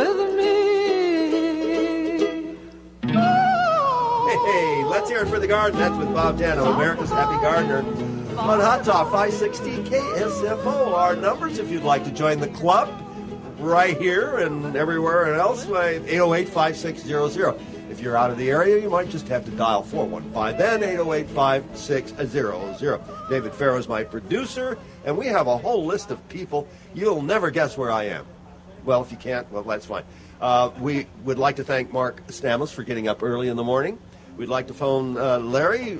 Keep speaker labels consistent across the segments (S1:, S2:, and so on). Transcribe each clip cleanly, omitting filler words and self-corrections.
S1: with me.
S2: Hey, let's hear it for the garden. That's with Bob Dano, America's Happy Gardener, on Hot Talk 560 KSFO. Our numbers, if you'd like to join the club, right here and everywhere else, 808-5600. If you're out of the area, you might just have to dial 415, then 808-5600. David Farrow is my producer, and we have a whole list of people. You'll never guess where I am. Well, if you can't, well, that's fine. We would like to thank Mark Stammes for getting up early in the morning. We'd like to phone Larry,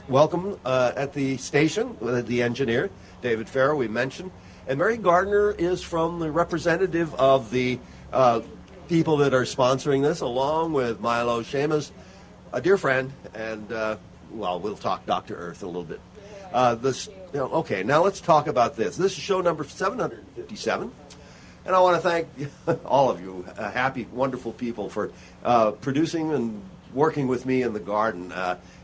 S2: welcome at the station, the engineer, David Farrow, we mentioned. And Mary Gardner is from the representative of the people that are sponsoring this, along with Milo Shammas, a dear friend, and, well, we'll talk Dr. Earth a little bit. Okay, now let's talk about this. This is show number 757, and I want to thank all of you, happy, wonderful people, for producing and working with me in the garden.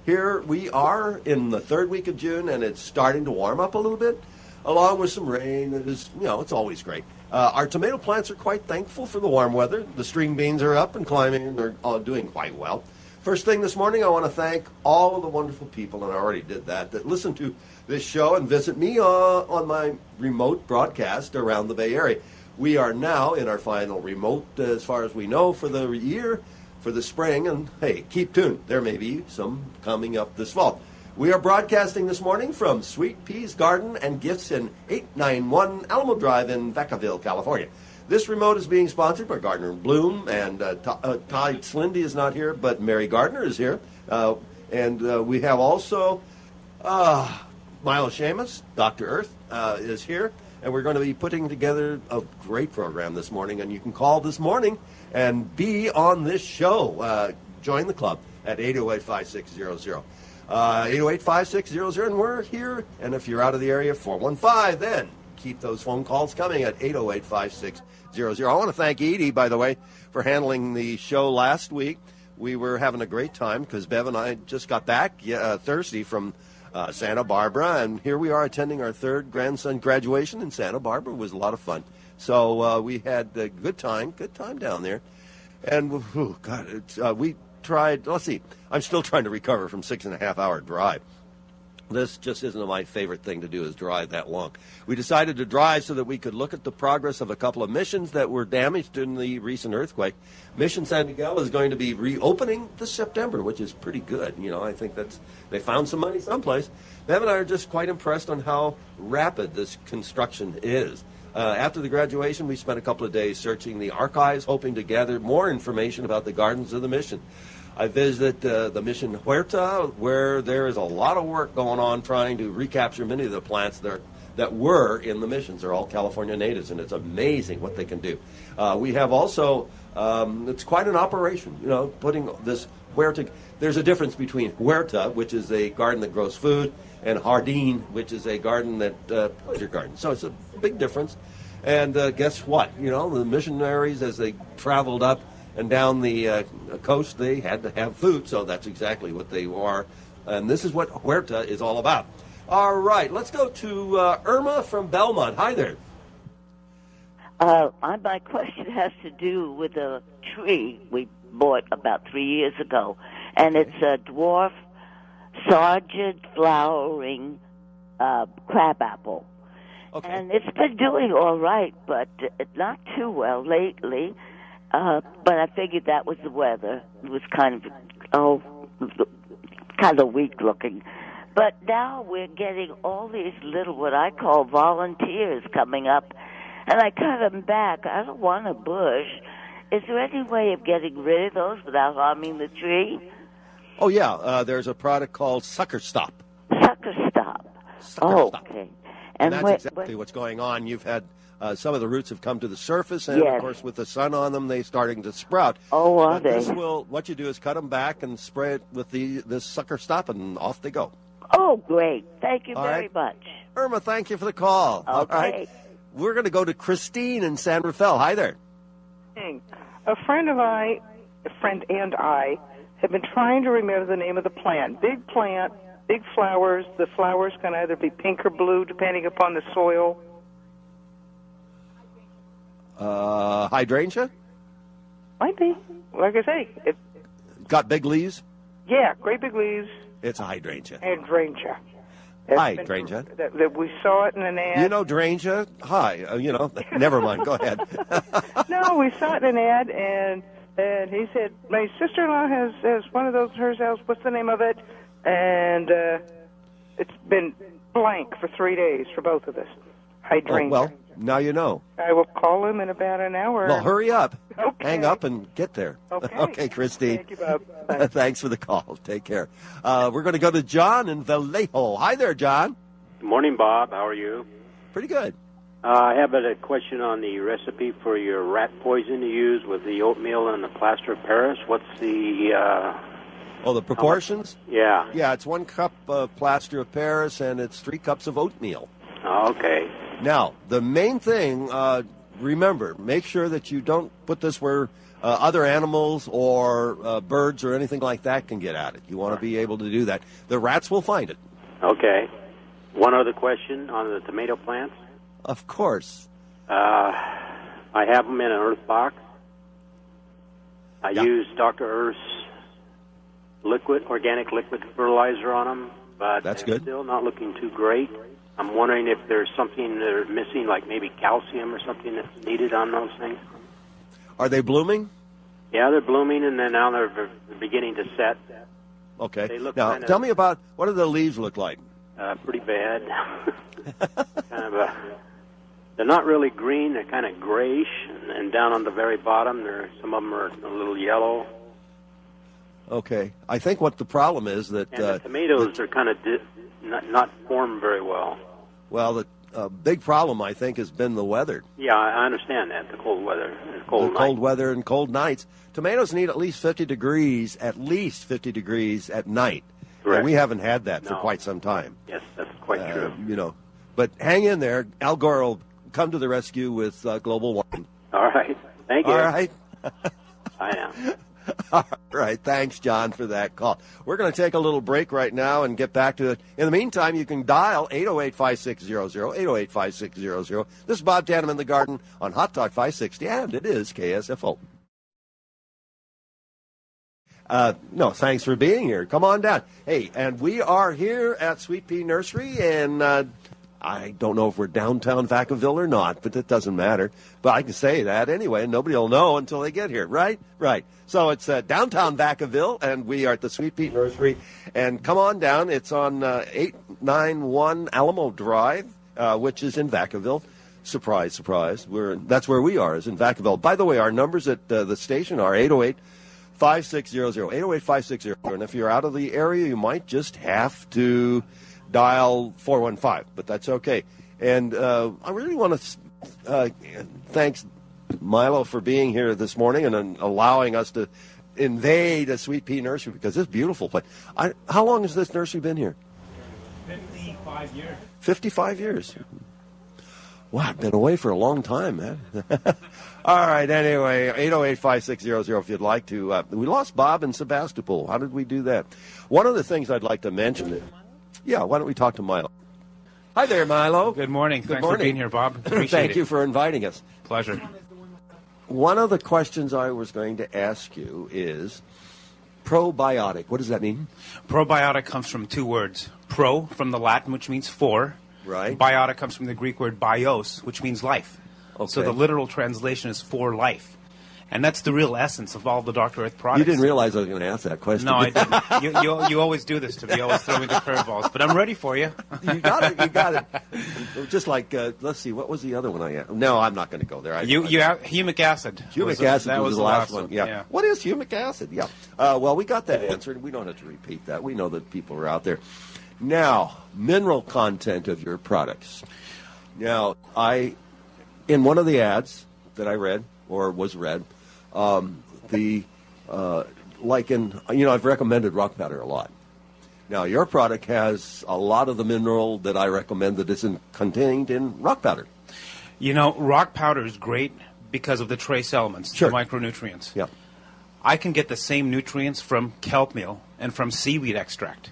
S2: Here we are in the third week of June, and it's starting to warm up a little bit, along with some rain. It is, it's always great. Our tomato plants are quite thankful for the warm weather. The string beans are up and climbing, and they're all doing quite well. First thing this morning, I want to thank all of the wonderful people, and I already did that listen to this show and visit me on my remote broadcast around the Bay Area. We are now in our final remote, as far as we know, for the year, for the spring, and hey, keep tuned. There may be some coming up this fall. We are broadcasting this morning from Sweet Peas Garden and Gifts in 891 Alamo Drive in Vacaville, California. This remote is being sponsored by Gardner & Bloom, and Ty Slindy is not here, but Mary Gardner is here. And we have also Milo Shammas, Dr. Earth, is here. And we're going to be putting together a great program this morning, and you can call this morning and be on this show. Join the club at 808-5600. 808-5600, and we're here. And if you're out of the area, 415, then keep those phone calls coming at 808-5600. I want to thank Edie, by the way, for handling the show last week. We were having a great time because Bev and I just got back Thursday from Santa Barbara, and here we are attending our third grandson graduation in Santa Barbara. It was a lot of fun. So we had a good time down there. And, we tried, let's see, I'm still trying to recover from 6.5-hour drive. This just isn't my favorite thing to do, is drive that long. We decided to drive so that we could look at the progress of a couple of missions that were damaged in the recent earthquake. Mission San Miguel is going to be reopening this September, which is pretty good. I think they found some money someplace. Bev and I are just quite impressed on how rapid this construction is. After the graduation, we spent a couple of days searching the archives, hoping to gather more information about the gardens of the mission. I visited the Mission Huerta, where there is a lot of work going on trying to recapture many of the plants that were in the missions. They're all California natives, and it's amazing what they can do. We have also, it's quite an operation, putting this Huerta. There's a difference between Huerta, which is a garden that grows food, and Jardín, which is a garden that pleasure garden. So it's a big difference. And guess what? The missionaries, as they traveled up and down the coast, they had to have food, so that's exactly what they are. And this is what Huerta is all about. All right, let's go to Irma from Belmont. Hi there.
S3: My question has to do with a tree we bought about 3 years ago, and it's a dwarf sergeant flowering crabapple.
S2: Okay.
S3: And it's been doing all right, but not too well lately. But I figured that was the weather. It was kind of weak looking. But now we're getting all these little, what I call volunteers coming up, and I cut them back. I don't want a bush. Is there any way of getting rid of those without harming the tree?
S2: Oh, yeah. There's a product called Sucker Stop.
S3: Sucker Stop. Okay.
S2: And that's exactly what's going on. You've had some of the roots have come to the surface, and
S3: yes,
S2: of course, with the sun on them, they're starting to sprout.
S3: Oh, are they?
S2: What you do is cut them back and spray it with this Sucker Stop, and off they go.
S3: Oh, great. Thank you very much.
S2: Irma, thank you for the call.
S3: Okay.
S2: All right. We're going to go to Christine in San Rafael. Hi there.
S4: A friend and I have been trying to remember the name of the plant. Big plant, big flowers. The flowers can either be pink or blue, depending upon the soil.
S2: Hydrangea?
S4: Might be. Like I say,
S2: Got big leaves?
S4: yeah, great big leaves.
S2: It's a hydrangea.
S4: Hydrangea.
S2: Hydrangea.
S4: That we saw it in an ad.
S2: You know hydrangea? Hi. Never mind. Go ahead.
S4: No, we saw it in an ad, and he said, my sister-in-law has one of those in her house. What's the name of it? And it's been blank for 3 days for both of us. Hydrangea.
S2: Oh, well, now you know.
S4: I will call him in about an hour.
S2: Well, hurry up.
S4: Okay.
S2: Hang up and get there.
S4: Okay.
S2: Okay, Christine.
S4: Thank you, Bob. Bye.
S2: Thanks for the call. Take care. We're going to go to John in Vallejo. Hi there, John.
S1: Good morning, Bob. How are you?
S2: Pretty good.
S1: I have a question on the recipe for your rat poison you use with the oatmeal and the plaster of Paris. What's the...
S2: The proportions?
S1: Yeah.
S2: Yeah, it's 1 cup of plaster of Paris, and it's 3 cups of oatmeal.
S1: Oh, okay.
S2: Now, the main thing, remember, make sure that you don't put this where other animals or birds or anything like that can get at it. You want to be able to do that. The rats will find it.
S1: Okay. One other question on the tomato plants.
S2: Of course.
S1: I have them in an earth box. I use Dr. Earth's organic liquid fertilizer on them, but
S2: that's
S1: they're
S2: good.
S1: Still not looking too great. I'm wondering if there's something they're missing, like maybe calcium or something that's needed on those things.
S2: Are they blooming?
S1: Yeah, they're blooming, and then now they're beginning to set.
S2: Okay.
S1: They look
S2: now, tell me about, what do the leaves look like?
S1: Pretty bad. They're not really green. They're kind of grayish, and down on the very bottom, some of them are a little yellow.
S2: Okay. I think what the problem is that...
S1: And the tomatoes are kind of not formed very well.
S2: Well, the big problem, I think, has been the weather.
S1: Yeah, I understand that, the cold weather.
S2: Cold weather and cold nights. Tomatoes need at least 50 degrees at night.
S1: Correct.
S2: And we haven't had that for quite some time.
S1: Yes, that's quite true.
S2: But hang in there. Al Gore will come to the rescue with global warming.
S1: All right. Thank you.
S2: All right.
S1: I am.
S2: All right. Thanks, John, for that call. We're going to take a little break right now and get back to it. In the meantime, you can dial 808-5600, 808-5600. This is Bob Tanem in the Garden on Hot Talk 560, and it is KSFO. No, thanks for being here. Come on down. Hey, and we are here at Sweet Pea Nursery, and I don't know if we're downtown Vacaville or not, but it doesn't matter. But I can say that anyway, and nobody will know until they get here, right? Right. So it's downtown Vacaville, and we are at the Sweet Pea Nursery. And come on down. It's on 891 Alamo Drive, which is in Vacaville. Surprise, surprise. That's where we are, is in Vacaville. By the way, our numbers at the station are 808-5600, 808-5600. And if you're out of the area, you might just have to dial 415, but that's okay. And I really want to thanks Milo for being here this morning and allowing us to invade a Sweet Pea Nursery, because it's beautiful. But how long has this nursery been here?
S5: 55 years.
S2: 55 years. Wow, I've been away for a long time, man. All right, anyway, 808-5600 if you'd like to. We lost Bob in Sebastopol. How did we do that? One of the things I'd like to mention, why don't we talk to Milo? Hi there, Milo.
S5: Good morning. Thanks for being here, Bob. Appreciate
S2: Thank you for inviting us.
S5: Pleasure.
S2: One of the questions I was going to ask you is probiotic. What does that mean?
S5: Probiotic comes from 2 words. Pro, from the Latin, which means for.
S2: Right.
S5: Biotic comes from the Greek word bios, which means life.
S2: Okay.
S5: So the literal translation is for life. And that's the real essence of all the Dr. Earth products.
S2: You didn't realize I was going to ask that question.
S5: No, I didn't. You always do this to me. You always throw me the curveballs. But I'm ready for you.
S2: You got it. Just like, let's see, what was the other one I had? No, I'm not going to go there.
S5: Humic acid.
S2: Humic acid
S5: that
S2: was the last one. Yeah. What is humic acid? Yeah. Well, we got that answered. We don't have to repeat that. We know that people are out there. Now, mineral content of your products. Now, in one of the ads that I read, or was read, I've recommended rock powder a lot. Now, your product has a lot of the mineral that I recommend that isn't contained in rock powder.
S5: Rock powder is great because of the trace elements, the micronutrients.
S2: Yeah.
S5: I can get the same nutrients from kelp meal and from seaweed extract.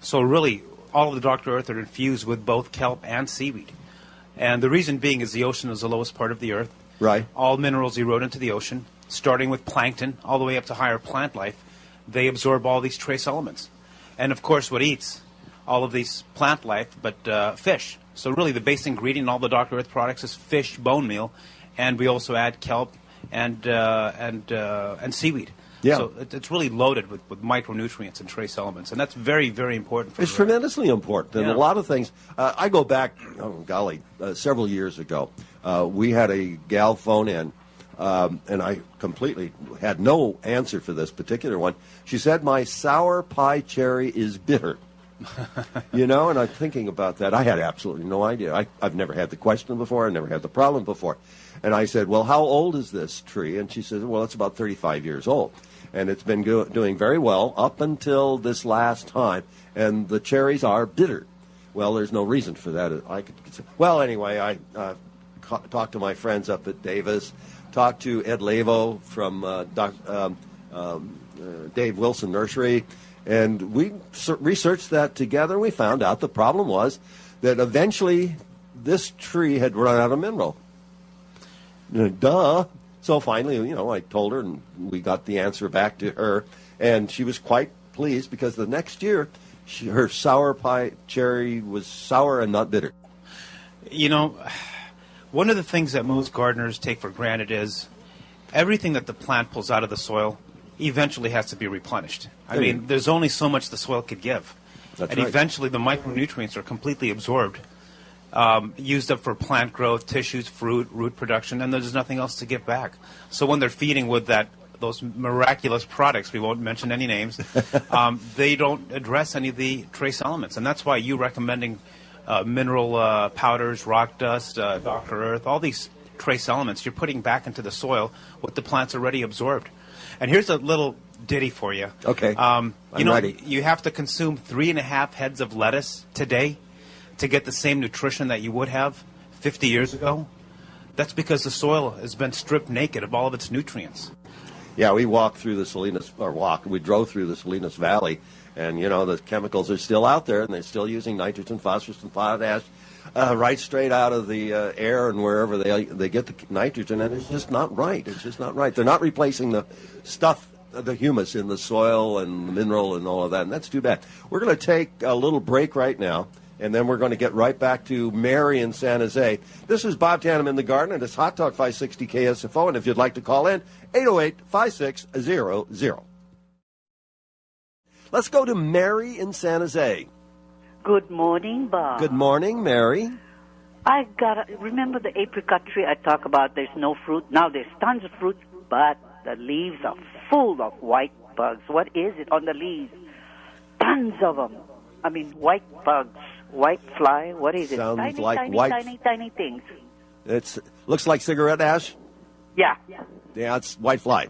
S5: So really, all of the Dr. Earth are infused with both kelp and seaweed. And the reason being is the ocean is the lowest part of the earth.
S2: Right.
S5: All minerals erode into the ocean. starting with plankton all the way up to higher plant life, they absorb all these trace elements. And, of course, what eats all of these plant life but fish. So really the base ingredient in all the Dr. Earth products is fish bone meal, and we also add kelp and seaweed.
S2: Yeah.
S5: So it's really loaded with micronutrients and trace elements, and that's very, very important.
S2: It's tremendously important. And
S5: Yeah.
S2: a lot of things, I go back, several years ago. We had a gal phone in, and I completely had no answer for this particular one. She said, my sour pie cherry is bitter. And I'm thinking about that. I had absolutely no idea. I've never had the question before. I've never had the problem before. And I said, well, how old is this tree? And she said, well, it's about 35 years old. And it's been doing very well up until this last time. And the cherries are bitter. Well, there's no reason for that. Anyway, I talked to my friends up at Davis, talked to Ed Lavo from Dave Wilson Nursery, and we researched that together. We found out the problem was that eventually this tree had run out of mineral. Duh. So finally, I told her, and we got the answer back to her, and she was quite pleased because the next year her sour pie cherry was sour and not bitter.
S5: One of the things that most gardeners take for granted is everything that the plant pulls out of the soil eventually has to be replenished. I mean, there's only so much the soil could give.
S2: That's right.
S5: Eventually the micronutrients are completely absorbed, used up for plant growth, tissues, fruit, root production, and there's nothing else to give back. So when they're feeding with those miraculous products, we won't mention any names, they don't address any of the trace elements. And that's why you recommending mineral powders, rock dust, Dr. Earth, all these trace elements, you're putting back into the soil what the plant's already absorbed. And here's a little ditty for you.
S2: Okay, I'm ready.
S5: You have to consume 3.5 heads of lettuce today to get the same nutrition that you would have 50 years ago. That's because the soil has been stripped naked of all of its nutrients.
S2: Yeah, we drove through the Salinas Valley, and, the chemicals are still out there, and they're still using nitrogen, phosphorus, and potash right straight out of the air and wherever they get the nitrogen, and it's just not right. It's just not right. They're not replacing the stuff, the humus in the soil and the mineral and all of that, and that's too bad. We're going to take a little break right now, and then we're going to get right back to Mary in San Jose. This is Bob Tanem in the Garden, and it's Hot Talk 560 KSFO, and if you'd like to call in, 808-5600. Let's go to Mary in San Jose.
S6: Good morning, Bob.
S2: Good morning, Mary.
S6: Remember the apricot tree I talked about? There's no fruit. Now there's tons of fruit, but the leaves are full of white bugs. What is it on the leaves? Tons of them. I mean, white bugs, white fly. What is it?
S2: Sounds
S6: tiny,
S2: like
S6: tiny,
S2: white.
S6: tiny things.
S2: It looks like cigarette ash.
S6: Yeah.
S2: Yeah, it's white fly.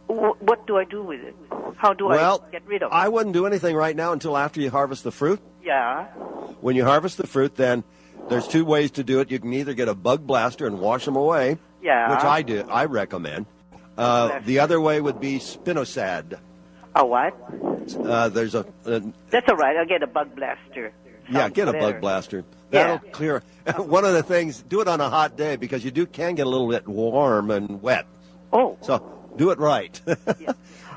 S6: What do I do with it? How do I get rid of it?
S2: I wouldn't do anything right now until after you harvest the fruit.
S6: Yeah.
S2: When you harvest the fruit, then there's two ways to do it. You can either get a bug blaster and wash them away,
S6: Yeah.
S2: which I do. I recommend. The other way would be spinosad.
S6: A what?
S2: There's a
S6: That's all right. I'll get a bug blaster.
S2: yeah, get a bug blaster. That'll clear. One of the things, do it on a hot day because you can get a little bit warm and wet.
S6: Oh.
S2: So do it right.
S6: Yeah.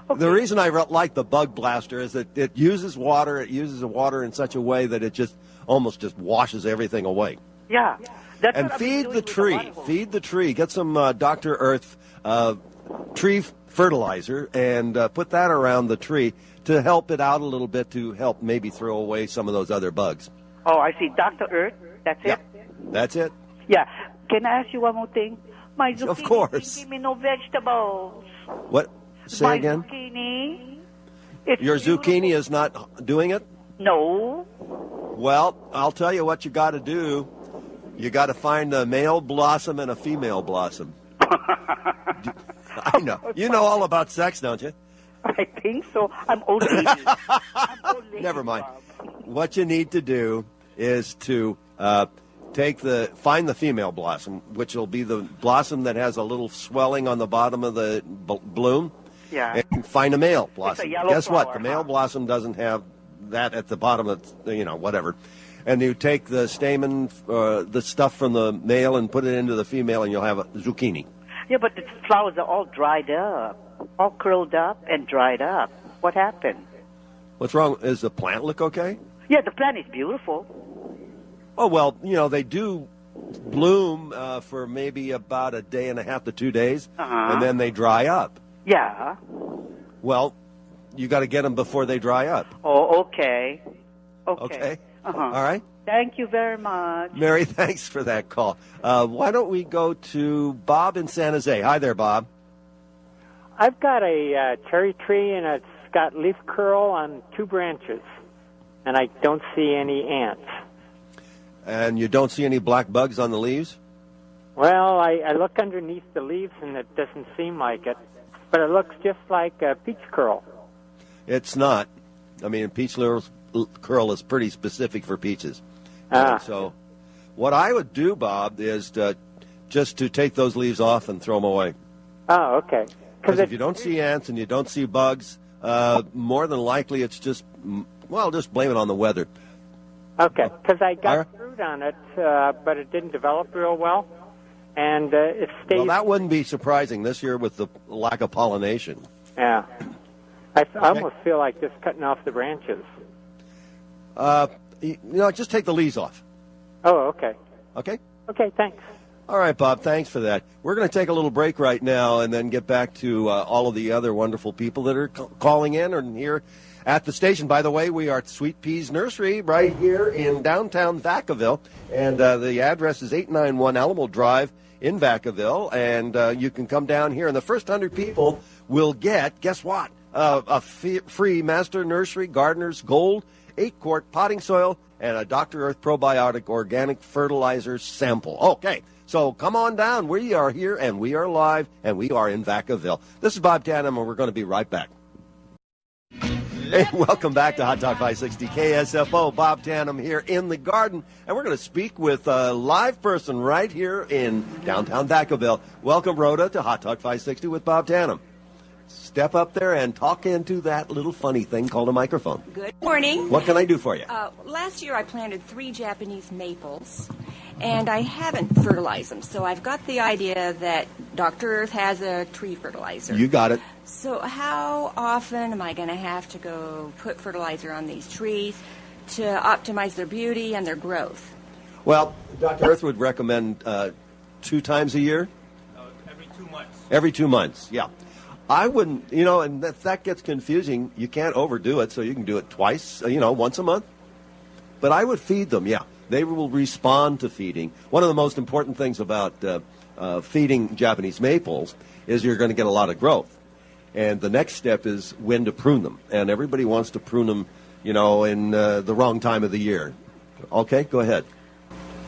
S6: Okay.
S2: The reason I like the bug blaster is that it uses water. It uses the water in such a way that it almost washes everything away.
S6: Yeah. That's
S2: And
S6: what I've been
S2: feed
S6: doing
S2: the
S6: with
S2: tree.
S6: water hose.
S2: Feed the tree. Get some Dr. Earth tree fertilizer and put that around the tree to help it out a little bit, to help maybe throw away some of those other bugs.
S6: Oh, I see. Dr. Earth. That's
S2: Yeah,
S6: it?
S2: that's it.
S6: Yeah. Can I ask you one more thing? My zucchini
S2: Of course.
S6: didn't give me no vegetables.
S2: What? Say
S6: My
S2: again?
S6: zucchini. It's
S2: Your
S6: beautiful.
S2: zucchini is not doing it?
S6: No.
S2: Well, I'll tell you what you got to do. You got to find a male blossom and a female blossom. I know. You know all about sex, don't you?
S6: I think so. I'm old lady.
S2: Never mind.
S6: Bob.
S2: What you need to do is to find the female blossom, which will be the blossom that has a little swelling on the bottom of the bloom.
S6: Yeah.
S2: And find a male blossom.
S6: yellow
S2: Guess what?
S6: flower,
S2: The male
S6: huh?
S2: blossom doesn't have that at the bottom of, whatever. And you take the stamen, the stuff from the male and put it into the female, and you'll have a zucchini.
S6: Yeah, but the flowers are all dried up, all curled up and dried up. What happened?
S2: What's wrong? Does the plant look okay?
S6: Yeah, the plant is beautiful.
S2: Oh, well, they do bloom for maybe about a day and a half to 2 days, and then they dry up.
S6: Yeah.
S2: Well, you got to get them before they dry up.
S6: Oh, okay.
S2: Okay. All right.
S6: Thank you very much.
S2: Mary, thanks for that call. Why don't we go to Bob in San Jose? Hi there, Bob.
S7: I've got a cherry tree, and it's got leaf curl on 2 branches, and I don't see any ants.
S2: And you don't see any black bugs on the leaves?
S7: Well, I look underneath the leaves, and it doesn't seem like it, but it looks just like peach curl.
S2: It's not. I mean, peach curl is pretty specific for peaches. So what I would do, Bob, is just to take those leaves off and throw them away.
S7: Oh, okay.
S2: Because if you don't see ants and you don't see bugs, more than likely it's just blame it on the weather.
S7: Okay, because I got fruit on it, but it didn't develop real well, and it stayed...
S2: Well, that wouldn't be surprising this year with the lack of pollination.
S7: Yeah. I almost feel like just cutting off the branches.
S2: Just take the leaves off.
S7: Oh, okay.
S2: Okay?
S7: Okay, thanks.
S2: All right, Bob, thanks for that. We're going to take a little break right now and then get back to all of the other wonderful people that are calling in and here at the station. By the way, we are at Sweet Peas Nursery right here in downtown Vacaville, and the address is 891 Alamo Drive in Vacaville, and you can come down here, and the first 100 people will get, guess what, a free Master Nursery Gardener's Gold 8-quart potting soil and a Dr. Earth probiotic organic fertilizer sample. Okay, so come on down. We are here, and we are live, and we are in Vacaville. This is Bob Tanem, and we're going to be right back. Hey, welcome back to Hot Talk 560 KSFO. Bob Tanem here in the garden, and we're going to speak with a live person right here in downtown Vacaville. Welcome, Rhoda, to Hot Talk 560 with Bob Tanem. Step up there and talk into that little funny thing called a microphone.
S8: Good morning.
S2: What can I do for you?
S8: Last year I planted 3 Japanese maples, and I haven't fertilized them. So I've got the idea that Dr. Earth has a tree fertilizer.
S2: You got it.
S8: So how often am I going to have to go put fertilizer on these trees to optimize their beauty and their growth?
S2: Well, Dr. Earth would recommend 2 times a year.
S5: Every 2 months.
S2: Every 2 months, yeah. I wouldn't, and if that gets confusing, you can't overdo it, so you can do it twice, once a month. But I would feed them, yeah. They will respond to feeding. One of the most important things about feeding Japanese maples is you're going to get a lot of growth. And the next step is when to prune them. And everybody wants to prune them, in the wrong time of the year. Okay, go ahead.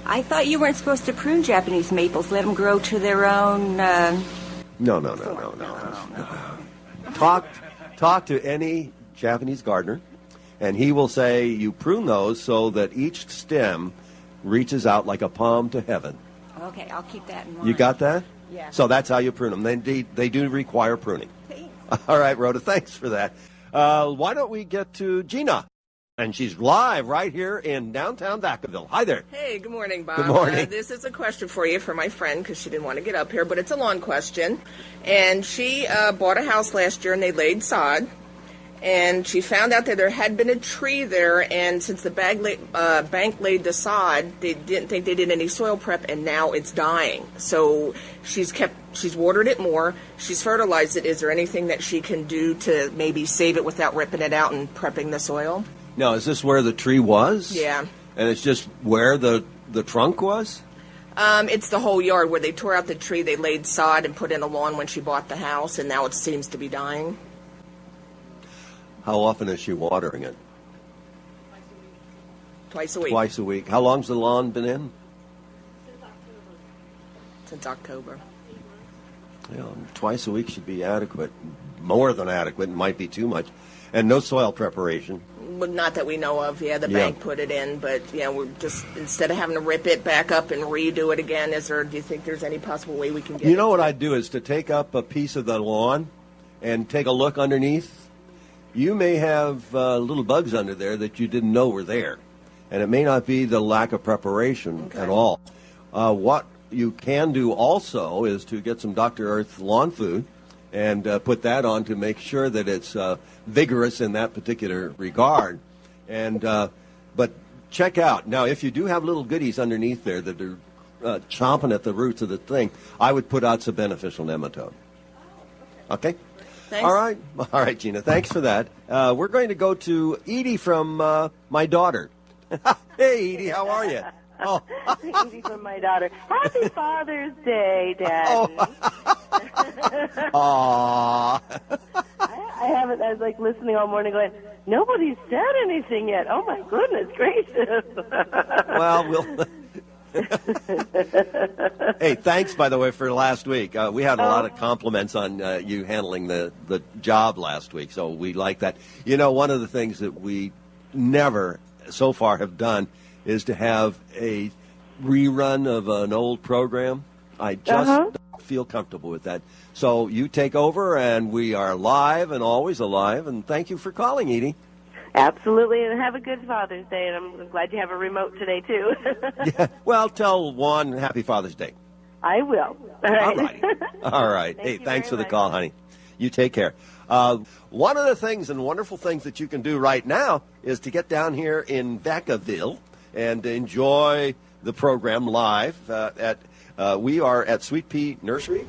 S8: I thought you weren't supposed to prune Japanese maples, let them grow to their own...
S2: No. Talk to any Japanese gardener, and he will say you prune those so that each stem reaches out like a palm to heaven.
S8: Okay, I'll keep that in mind.
S2: You got that?
S8: Yeah.
S2: So that's how you prune them. They do require pruning.
S8: Thanks.
S2: All right, Rhoda, thanks for that. Why don't we get to Gina? And she's live right here in downtown Vacaville. Hi there.
S9: Hey, good morning, Bob.
S2: Good morning.
S9: This is a question for you for my friend because she didn't want to get up here, but it's a lawn question. And she bought a house last year and they laid sod. And she found out that there had been a tree there, and since the bank laid the sod, they didn't think they did any soil prep, and now it's dying. So she's watered it more, she's fertilized it. Is there anything that she can do to maybe save it without ripping it out and prepping the soil?
S2: Now, is this where the tree was?
S9: Yeah.
S2: And it's just where the trunk was?
S9: It's the whole yard where they tore out the tree, they laid sod and put in a lawn when she bought the house, and now it seems to be dying.
S2: How often is she watering it?
S9: Twice a week.
S2: Twice a week. How long's the lawn been in?
S9: Since October.
S2: Twice a week should be adequate. More than adequate. It might be too much. And no soil preparation.
S9: Well, not that we know of. Yeah, the bank put it in, but we're just, instead of having to rip it back up and redo it again, do you think there's any possible way we can get it?
S2: You know what I'd do is to take up a piece of the lawn and take a look underneath. You may have little bugs under there that you didn't know were there. And it may not be the lack of preparation at all. What you can do also is to get some Dr. Earth lawn food and put that on to make sure that it's vigorous in that particular regard. And but check out. Now, if you do have little goodies underneath there that are chomping at the roots of the thing, I would put out some beneficial nematode. Okay?
S9: Thanks.
S2: All right, Gina. Thanks for that. We're going to go to Edie from my daughter. Hey, Edie, how are you?
S10: Oh. Edie from my daughter. Happy Father's Day, Dad.
S2: Aww.
S10: I haven't. I was like listening all morning, going, nobody's said anything yet. Oh my goodness gracious.
S2: Well, we'll. Hey, thanks, by the way, for last week. We had a lot of compliments on you handling the job last week, so we like that. You know, one of the things that we never so far have done is to have a rerun of an old program. I just don't feel comfortable with that. So you take over, and we are live and always alive, and thank you for calling, Edie.
S10: Absolutely, and have a good Father's Day, and I'm glad you have a remote today, too.
S2: Yeah, well, tell Juan Happy Father's Day.
S10: I will.
S2: All right. All right. Hey, thanks for the call, honey. You take care. One of the things and wonderful things that you can do right now is to get down here in Vacaville and enjoy the program live. We are at Sweet Pea Nursery.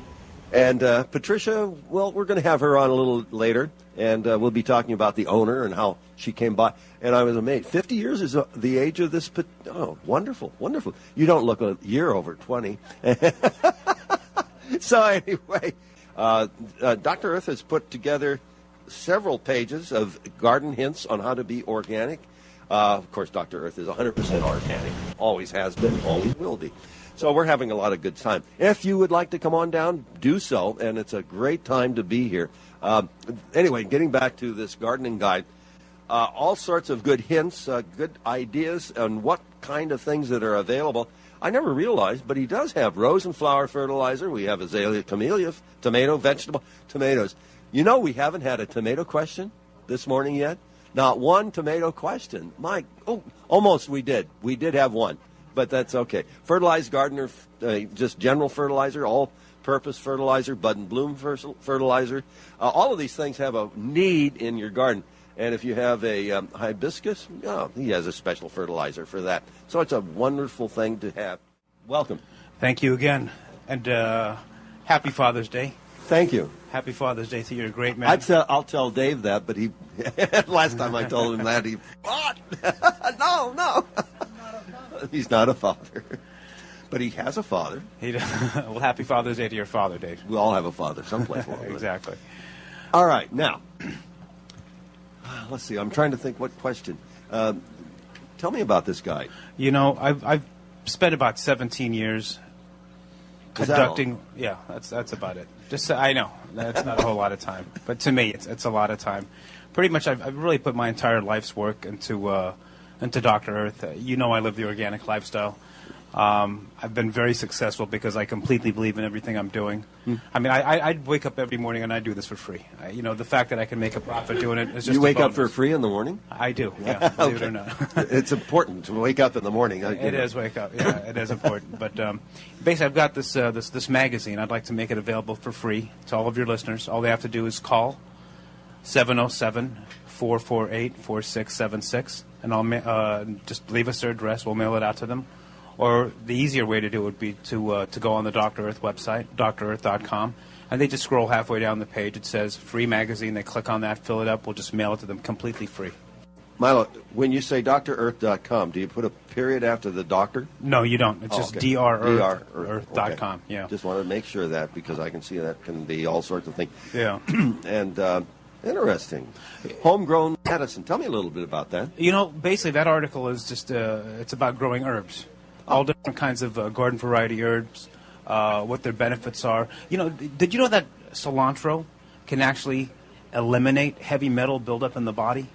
S2: And Patricia, well, we're going to have her on a little later, and we'll be talking about the owner and how she came by. And I was amazed. 50 years is the age of this. Oh, wonderful, wonderful. You don't look a year over 20. So anyway, Dr. Earth has put together several pages of garden hints on how to be organic. Of course, Dr. Earth is 100% organic. Always has been, always will be. So we're having a lot of good time. If you would like to come on down, do so, and it's a great time to be here. Anyway, getting back to this gardening guide, all sorts of good hints, good ideas on what kind of things that are available. I never realized, but he does have rose and flower fertilizer. We have azalea, camellia, tomato, vegetable, tomatoes. You know, we haven't had a tomato question this morning yet. Not one tomato question. Almost we did. We did have one. But that's okay. Fertilized gardener, just general fertilizer, all-purpose fertilizer, bud and bloom fertilizer. All of these things have a need in your garden. And if you have a hibiscus, he has a special fertilizer for that. So it's a wonderful thing to have. Welcome.
S5: Thank you again. And happy Father's Day.
S2: Thank you.
S5: Happy Father's Day to you. You're a great man.
S2: I'll tell Dave that, but he last time I told him that, he, what? No. He's not a father. But he has a father.
S5: Well, happy Father's Day to your father, Dave.
S2: We all have a father someplace.
S5: Exactly.
S2: All right, now, let's see. I'm trying to think what question. Tell me about this guy.
S5: You know, I've spent about 17 years conducting. Yeah, that's about it. Just I know that's not a whole lot of time, but to me, it's a lot of time. Pretty much, I've really put my entire life's work into Dr. Earth. You know, I live the organic lifestyle. I've been very successful because I completely believe in everything I'm doing. I mean, I'd wake up every morning and I do this for free. The fact that I can make a profit doing it is just
S2: You wake up for free in the morning?
S5: I do, yeah, believe it or not.
S2: It's important to wake up in the morning.
S5: It is wake up, yeah, it is important. But basically, I've got this magazine. I'd like to make it available for free to all of your listeners. All they have to do is call 707-448-4676, and I'll just leave us their address. We'll mail it out to them. Or the easier way to do it would be to go on the Dr. Earth website, drearth.com, and they just scroll halfway down the page. It says free magazine. They click on that, fill it up. We'll just mail it to them completely free.
S2: Milo, when you say drearth.com, do you put a period after the doctor?
S5: No, you don't. It's just drearth.com.
S2: Okay.
S5: Yeah.
S2: Just wanted to make sure that because I can see that can be all sorts of things.
S5: Yeah.
S2: And interesting. Homegrown medicine. Tell me a little bit about that.
S5: You know, basically that article is just it's about growing herbs. All different kinds of garden variety herbs, what their benefits are. You know, did you know that cilantro can actually eliminate heavy metal buildup in the body?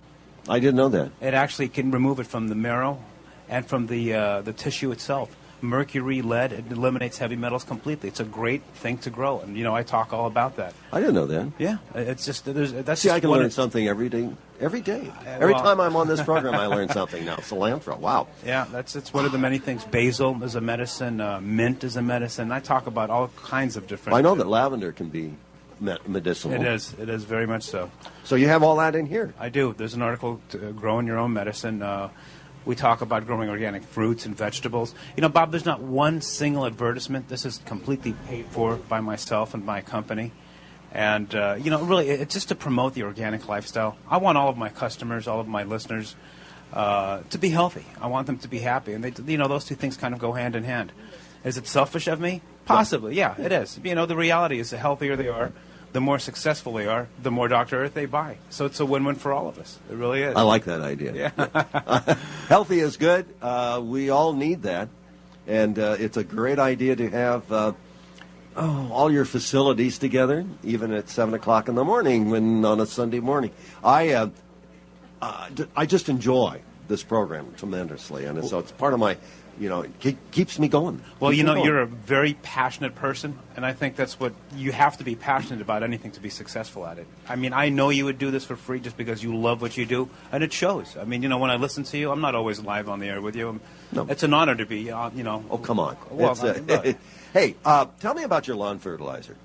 S2: I didn't know that.
S5: It actually can remove it from the marrow and from the tissue itself. mercury, lead. It eliminates heavy metals completely. It's a great thing to grow, and I talk all about that.
S2: I didn't know that.
S5: Yeah, it's just that's.
S2: See,
S5: just
S2: I can learn something every day. Every day, every time I'm on this program, I learn something now. Cilantro, wow.
S5: Yeah, it's one of the many things. Basil is a medicine. Mint is a medicine. I talk about all kinds of different.
S2: Well, I know that lavender can be medicinal.
S5: It is very much so.
S2: So you have all that in here?
S5: I do. There's an article to growing your own medicine. We talk about growing organic fruits and vegetables. Bob, there's not one single advertisement. This is completely paid for by myself and my company. And, really, it's just to promote the organic lifestyle. I want all of my customers, all of my listeners to be healthy. I want them to be happy. And, those two things kind of go hand in hand. Is it selfish of me? Possibly, yeah, it is. The reality is the healthier they are, the more successful they are, the more Dr. Earth they buy. So it's a win-win for all of us. It really is.
S2: I like that idea.
S5: Yeah.
S2: Healthy is good. We all need that. And it's a great idea to have all your facilities together, even at 7 o'clock in the morning on a Sunday morning. I just enjoy this program tremendously. And so it's part of my... it keeps me going.
S5: Well, you're a very passionate person, and I think that's what you have to be passionate about anything to be successful at it. I mean, I know you would do this for free just because you love what you do, and it shows. I mean, when I listen to you, I'm not always live on the air with you.
S2: No.
S5: It's an honor to be,
S2: Oh, come on.
S5: Well,
S2: hey, tell me about your lawn fertilizer.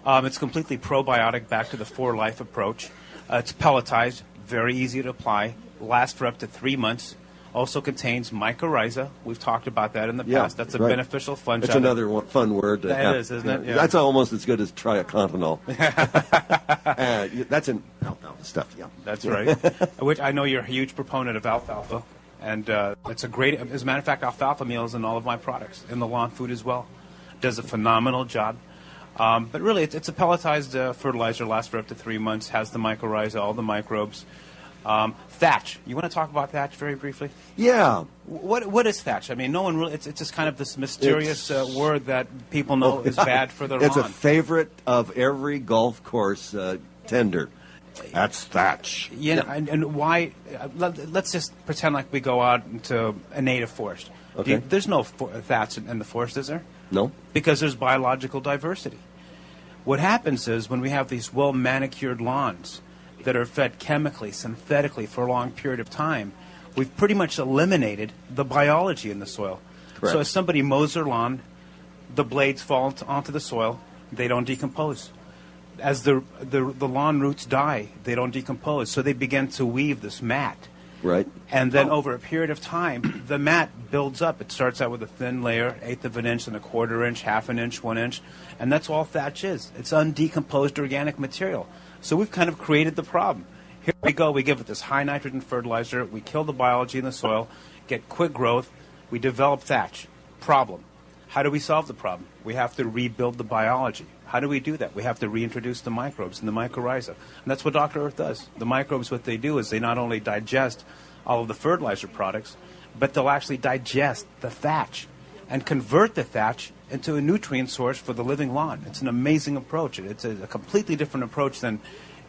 S5: It's completely probiotic, back to the 4-Life approach. It's pelletized, very easy to apply, lasts for up to 3 months. Also contains mycorrhiza. We've talked about that in the past. That's a beneficial fungi.
S2: That's another fun word.
S5: That is, isn't it? Yeah.
S2: That's almost as good as triacontanol. That's in alfalfa stuff, yeah.
S5: That's right. Which I know you're a huge proponent of alfalfa. And it's a great, as a matter of fact, alfalfa meal is in all of my products, in the lawn food as well. Does a phenomenal job. But really, it's a pelletized fertilizer, lasts for up to 3 months, has the mycorrhiza, all the microbes. Thatch. You want to talk about thatch very briefly?
S2: Yeah.
S5: What is thatch? I mean, no one really. It's just kind of this mysterious word that people know is bad for their lawn.
S2: It's a favorite of every golf course tender. That's thatch.
S5: And why? Let's just pretend like we go out into a native forest.
S2: Okay.
S5: There's no thatch in the forest, is there?
S2: No.
S5: Because there's biological diversity. What happens is when we have these well-manicured lawns that are fed chemically, synthetically for a long period of time, we've pretty much eliminated the biology in the soil.
S2: Correct.
S5: So as somebody mows their lawn, the blades fall onto the soil, they don't decompose. As the lawn roots die, they don't decompose, so they begin to weave this mat.
S2: Right.
S5: And then over a period of time, the mat builds up. It starts out with a thin layer, 1/8 of an inch, and 1/4 inch, 1/2 an inch, 1 inch, and that's all thatch is. It's undecomposed organic material. So we've kind of created the problem. Here we go. We give it this high nitrogen fertilizer. We kill the biology in the soil, get quick growth. We develop thatch. Problem. How do we solve the problem? We have to rebuild the biology. How do we do that? We have to reintroduce the microbes and the mycorrhiza. And that's what Dr. Earth does. The microbes, what they do is they not only digest all of the fertilizer products, but they'll actually digest the thatch and convert the thatch into a nutrient source for the living lawn. It's an amazing approach. It's a completely different approach than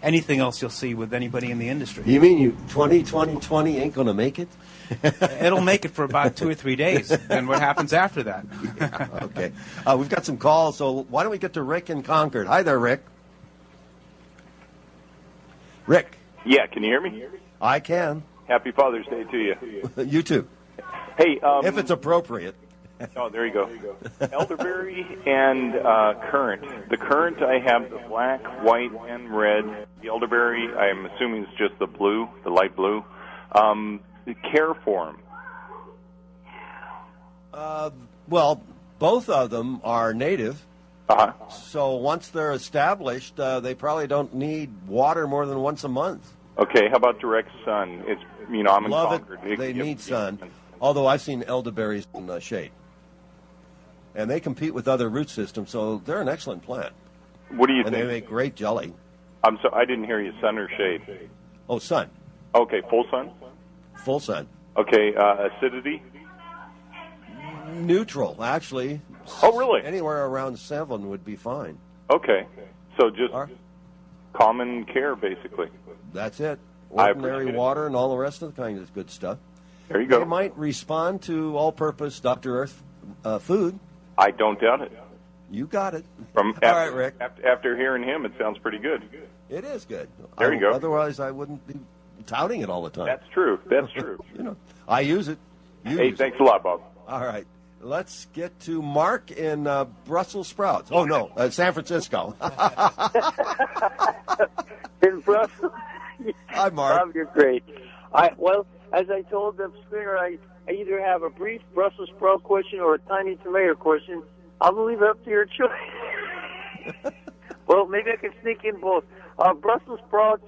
S5: anything else you'll see with anybody in the industry.
S2: You mean 20 ain't going to make it?
S5: It'll make it for about 2 or 3 days. Then what happens after that?
S2: Yeah, okay. We've got some calls, so why don't we get to Rick in Concord? Hi there, Rick. Rick.
S11: Yeah, can you hear me?
S2: I can.
S11: Happy Father's Day to you.
S2: You too.
S11: Hey,
S2: if it's appropriate.
S11: Oh, there you go. Elderberry and currant. The currant, I have the black, white, and red. The elderberry, I'm assuming it's just the blue, the light blue. The care form.
S2: Well, both of them are native.
S11: Uh-huh.
S2: So once they're established, they probably don't need water more than once a month.
S11: Okay, how about direct sun? It's, I'm in Concord.
S2: They need sun, although I've seen elderberries in shade. And they compete with other root systems, so they're an excellent plant.
S11: What do you think?
S2: And they make great jelly.
S11: I'm sorry, I didn't hear you. Sun or shade?
S2: Oh, sun.
S11: Okay, full sun?
S2: Full sun.
S11: Okay, acidity?
S2: Neutral, actually.
S11: Oh, really?
S2: Anywhere around 7 would be fine.
S11: Okay, so just common care, basically.
S2: That's it. Ordinary water and all the rest of the kind of good stuff.
S11: There you go.
S2: They might respond to all-purpose Dr. Earth food.
S11: I don't doubt it.
S2: You got it.
S11: All
S2: right, Rick.
S11: After hearing him, it sounds pretty good.
S2: It is good.
S11: There you go.
S2: Otherwise, I wouldn't be touting it all the time.
S11: That's true. That's true.
S2: I use it.
S11: Thanks a lot, Bob.
S2: All right. Let's get to Mark in Brussels sprouts. Oh, no, San Francisco.
S12: In Brussels.
S2: Hi, Mark.
S12: Bob, you're great. Well, as I told the screener, I either have a brief Brussels sprout question or a tiny tomato question. I'll leave it up to your choice. Well, maybe I can sneak in both. Brussels sprouts.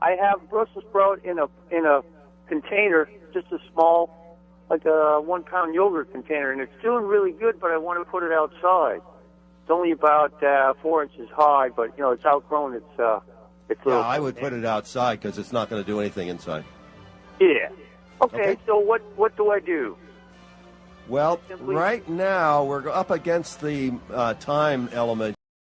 S12: I have Brussels sprout in a container, just a small, like a 1 pound yogurt container, and it's doing really good. But I want to put it outside. It's only about 4 inches high, but it's outgrown. It's
S2: I would put it outside because it's not going to do anything inside.
S12: Yeah. Okay. So what do I do?
S2: Well, right now we're up against the time element.